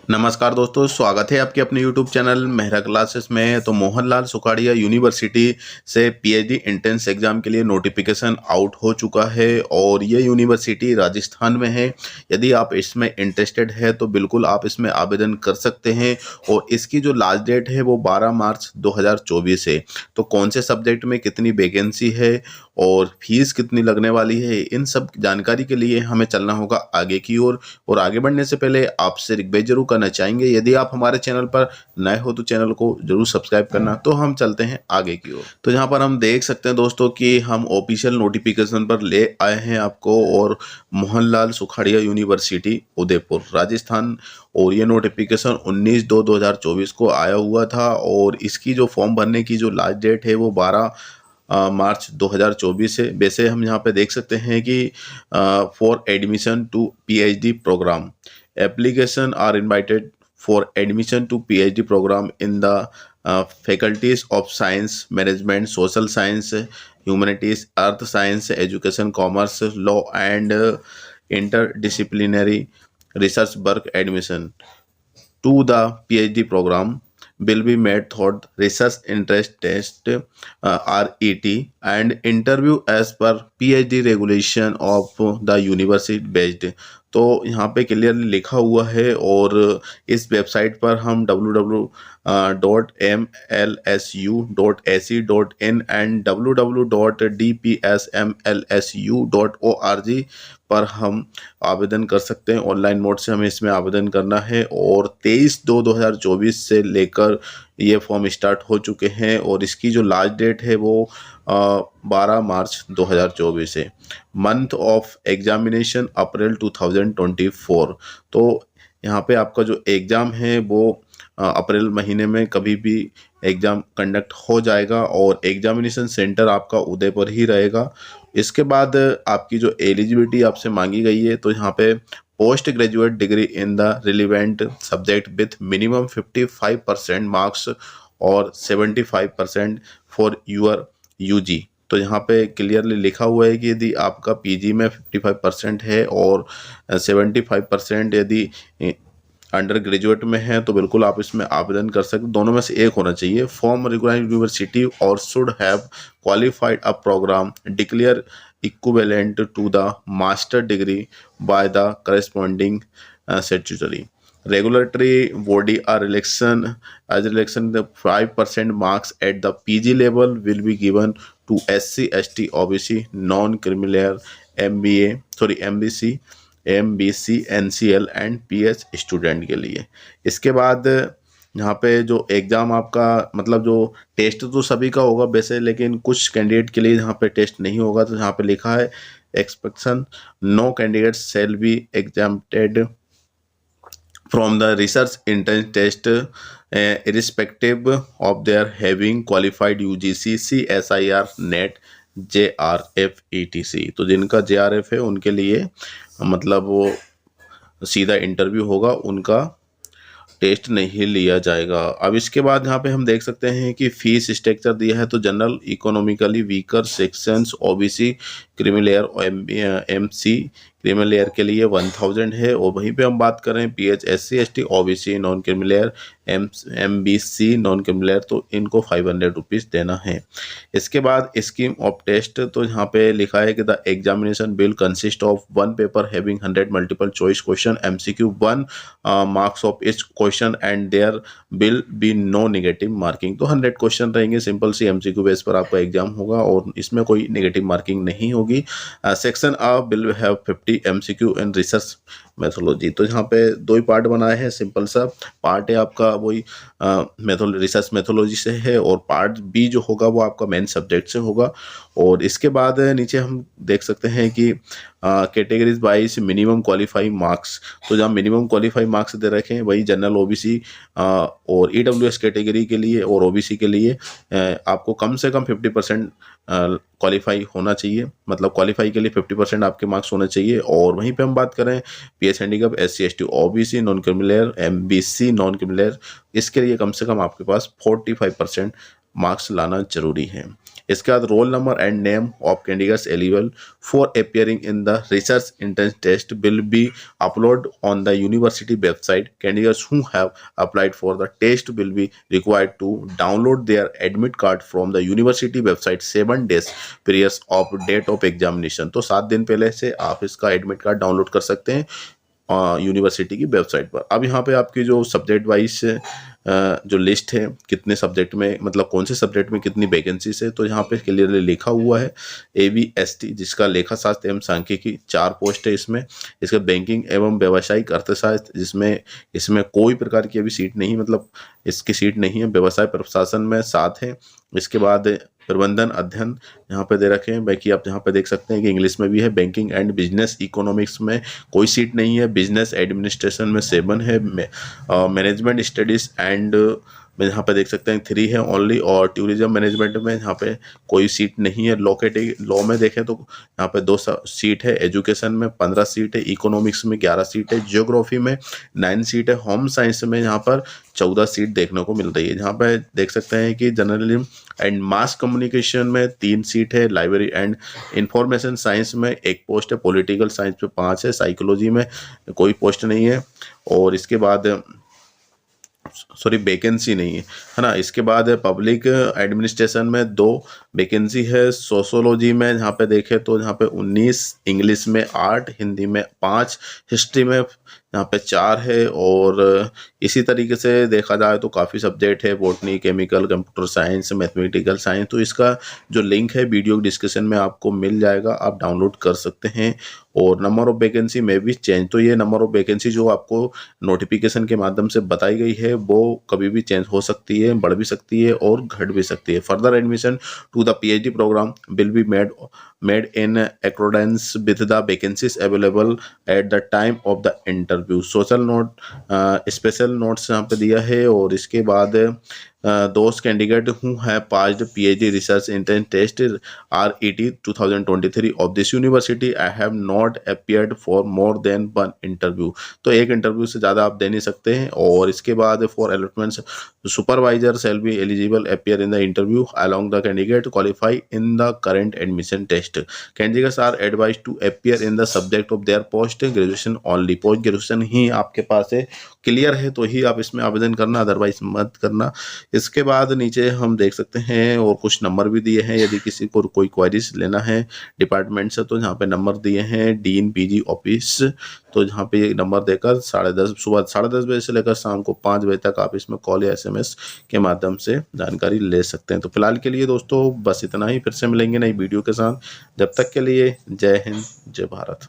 नमस्कार दोस्तों, स्वागत है आपके अपने YouTube चैनल मेहरा क्लासेस में। तो मोहनलाल सुखाड़िया यूनिवर्सिटी से पीएचडी एंट्रेंस एग्जाम के लिए नोटिफिकेशन आउट हो चुका है और ये यूनिवर्सिटी राजस्थान में है। यदि आप इसमें इंटरेस्टेड है तो बिल्कुल आप इसमें आवेदन कर सकते हैं और इसकी जो लास्ट डेट है वो 12 मार्च 2024 है। तो कौन से सब्जेक्ट में कितनी वैकेंसी है और फीस कितनी लगने वाली है, इन सब जानकारी के लिए हमें चलना होगा आगे की ओर। और आगे बढ़ने से पहले आपसे रिक्वेस्ट जरूर करना चाहेंगे, यदि आप हमारे चैनल पर नए हो तो चैनल को जरूर सब्सक्राइब करना। तो हम चलते हैं आगे की ओर। तो यहाँ पर हम देख सकते हैं दोस्तों कि हम ऑफिशियल नोटिफिकेशन पर ले आए हैं आपको, और मोहनलाल सुखाड़िया यूनिवर्सिटी उदयपुर राजस्थान। और ये नोटिफिकेशन 19/2/2024 को आया हुआ था और इसकी जो फॉर्म भरने की जो लास्ट डेट है वो 12 मार्च 2024 है। वैसे हम यहाँ पे देख सकते हैं कि for admission to PhD program application are invited for admission to PhD program in the faculties of science, management, social science, humanities, earth science, education, commerce, law and interdisciplinary research work admission to the PhD program will be made through research interest test RET and interview as per PhD regulation of the university based। तो यहाँ पे clearly लिखा हुआ है और इस website पर हम www.mlsu.ac.in एंड www.dpsmlsu.org पर हम आवेदन कर सकते हैं। ऑनलाइन मोड से हमें इसमें आवेदन करना है और 23/2/2024 से लेकर ये फॉर्म स्टार्ट हो चुके हैं और इसकी जो लास्ट डेट है वो 12 मार्च 2024 है। मंथ ऑफ एग्जामिनेशन अप्रैल 2024। तो यहाँ पे आपका जो एग्ज़ाम है वो अप्रैल महीने में कभी भी एग्ज़ाम कंडक्ट हो जाएगा और एग्जामिनेशन सेंटर आपका उदयपुर ही रहेगा। इसके बाद आपकी जो एलिजिबिलिटी आपसे मांगी गई है, तो यहाँ पे post graduate degree in the relevant subject with minimum 55% marks और 75% फॉर योर यूजी। तो यहाँ पे क्लियरली लिखा हुआ है कि यदि आपका पीजी में 55% है और 75% यदि अंडर ग्रेजुएट में है तो बिल्कुल आप इसमें आवेदन कर सकते। दोनों में से एक होना चाहिए। फॉर्म रिक्वायर्ड यूनिवर्सिटी और should have qualified a program declare equivalent to the master degree by the corresponding statutory regulatory body or election the 5% marks at the PG level will be given to SC, ST, OBC, non-criminal MBC, NCL and PH student के लिए। इसके बाद यहाँ पे जो exam आपका मतलब जो टेस्ट तो सभी का होगा वैसे, लेकिन कुछ कैंडिडेट के लिए यहाँ पे टेस्ट नहीं होगा। तो यहाँ पे लिखा है exception no candidates shall be exempted from the research entrance test irrespective of their having qualified UGC, CSIR, NET, JRF, ETC। तो जिनका JRF है उनके लिए मतलब वो सीधा इंटरव्यू होगा, उनका टेस्ट नहीं लिया जाएगा। अब इसके बाद यहाँ पे हम देख सकते हैं कि फीस स्ट्रक्चर दिया है। तो general, economically weaker sections, OBC, creamy layer, MC creamy layer के लिए 1000 है। और वहीं पे हम बात करें pH, SC, ST, OBC, non creamy layer, MBC non creamy layer, तो इनको 500 रुपीज़ देना है। इसके बाद स्कीम ऑफ टेस्ट, तो यहाँ पे लिखा है कि the examination will consist of 1 paper having 100 multiple choice question, MCQ 1 marks of each question and there will be no negative marking. तो 100 क्वेश्चन रहेंगे, सिंपल सी MCQ बेस पर आपका एग्जाम होगा और इसमें कोई नेगेटिव मार्किंग नहीं होगी। Section A will have 50 MCQ in research methodology. तो यहाँ पे 2 ही पार्ट बनाए हैं। सिंपल सा पार्ट है आपका वही रिसर्च मैथोलॉजी से है और पार्ट बी जो होगा वो आपका मेन सब्जेक्ट से होगा। और इसके बाद नीचे हम देख सकते हैं कि categories wise minimum qualifying marks. तो जहाँ मिनिमम क्वालिफाइंग मार्क्स दे रखे हैं वही जनरल, OBC और EWS कैटेगरी के लिए और OBC के लिए आपको कम से कम 50% क्वालिफाई होना चाहिए, मतलब क्वालिफाई के लिए 50% आपके मार्क्स होने चाहिए। और वहीं पे हम बात करें PH handicap, SC, ST, OBC, non creamy layer, MBC non creamy layer, इसके लिए कम से कम आपके पास 45% मार्क्स लाना जरूरी है। इसके बाद roll number and name of candidates eligible for appearing in the research entrance test will be upload on the university website. Candidates who have applied for the test will be required to download their admit card from the university website 7 days prior of date of examination. तो 7 दिन पहले से आप इसका admit card download कर सकते हैं university की वेबसाइट पर. अब यहाँ पे आपकी जो सब्जेक्ट वाइज जो लिस्ट है कितने सब्जेक्ट में, मतलब कौन से सब्जेक्ट में कितनी वैकेंसीज है, तो यहाँ पे क्लियरली लिखा हुआ है ABST जिसका लेखा शास्त्र एवं सांख्यिकी 4 पोस्ट है इसमें. इसका बैंकिंग एवं व्यावसायिक अर्थशास्त्र जिसमें इसमें कोई प्रकार की अभी सीट नहीं, मतलब इसकी सीट नहीं है. व्यवसाय प्रशासन में 7 है. इसके बाद प्रबंधन अध्ययन यहाँ पे दे रखे हैं. बाकी आप यहाँ पे देख सकते हैं कि इंग्लिश में भी है. बैंकिंग एंड बिजनेस इकोनॉमिक्स में कोई सीट नहीं है. बिजनेस एडमिनिस्ट्रेशन में 7 है. मैनेजमेंट स्टडीज एंड में यहाँ पे देख सकते हैं 3 है ओनली. और टूरिज्म मैनेजमेंट में यहाँ पे कोई सीट नहीं है. लॉ में देखें तो यहाँ पे 2 सीट है. एजुकेशन में 15 सीट है. इकोनॉमिक्स में 11 सीट है. जियोग्राफी में 9 सीट है. होम साइंस में यहाँ पर 14 सीट देखने को मिल रही है. यहाँ पे देख सकते हैं कि जर्नलिज्म एंड मास कम्युनिकेशन में 3 सीट है. लाइब्रेरी एंड इंफॉर्मेशन साइंस में 1 पोस्ट है. पॉलिटिकल साइंस में 5 है. साइकोलॉजी में कोई पोस्ट नहीं है. और इसके बाद वैकेंसी नहीं है ना. इसके बाद पब्लिक एडमिनिस्ट्रेशन में 2 वैकेंसी है. सोशोलॉजी में यहाँ पे देखें तो यहाँ पे 19, इंग्लिश में 8, हिंदी में 5, हिस्ट्री में यहाँ पे 4 है. और इसी तरीके से देखा जाए तो काफ़ी सब्जेक्ट है. Botany, chemical, computer science, mathematical science. तो इसका जो लिंक है वीडियो डिस्क्रिप्शन में आपको मिल जाएगा, आप डाउनलोड कर सकते हैं. और नंबर ऑफ वैकेंसी में भी चेंज, तो ये नंबर ऑफ वैकेंसी जो आपको नोटिफिकेशन के माध्यम से बताई गई है वो कभी भी चेंज हो सकती है, बढ़ भी सकती है और घट भी सकती है. Further admission to the PhD programme will be made in accordance with the vacancies available at the time of the interview. Social note special notes यहाँ पे दिया है. और इसके बाद those candidate who have passed PhD research entrance test RET 2023 of this university I have not appeared for more than 1 interview. तो एक interview से ज़्यादा आप दे नहीं सकते हैं. और इसके बाद for allotments supervisor shall be eligible appear in the interview along the candidate qualify in the current admission test. Candidates are advised to appear in the subject of their post graduation only. Post graduation ही आपके पास है, clear है तो ही आप इसमें आवेदन करना, अदरवाइज मत करना. इसके बाद नीचे हम देख सकते हैं और कुछ नंबर भी दिए हैं. यदि किसी को कोई क्वेरीज लेना है डिपार्टमेंट से तो यहाँ पे नंबर दिए हैं. डीन PG ऑफिस, तो यहाँ पे ये नंबर देकर 10:30 सुबह 10:30 बजे से लेकर शाम को 5 बजे तक आप इसमें कॉल या SMS के माध्यम से जानकारी ले सकते हैं. तो फिलहाल के लिए दोस्तों बस इतना ही. फिर से मिलेंगे नई वीडियो के साथ. जब तक के लिए जय हिंद, जय भारत.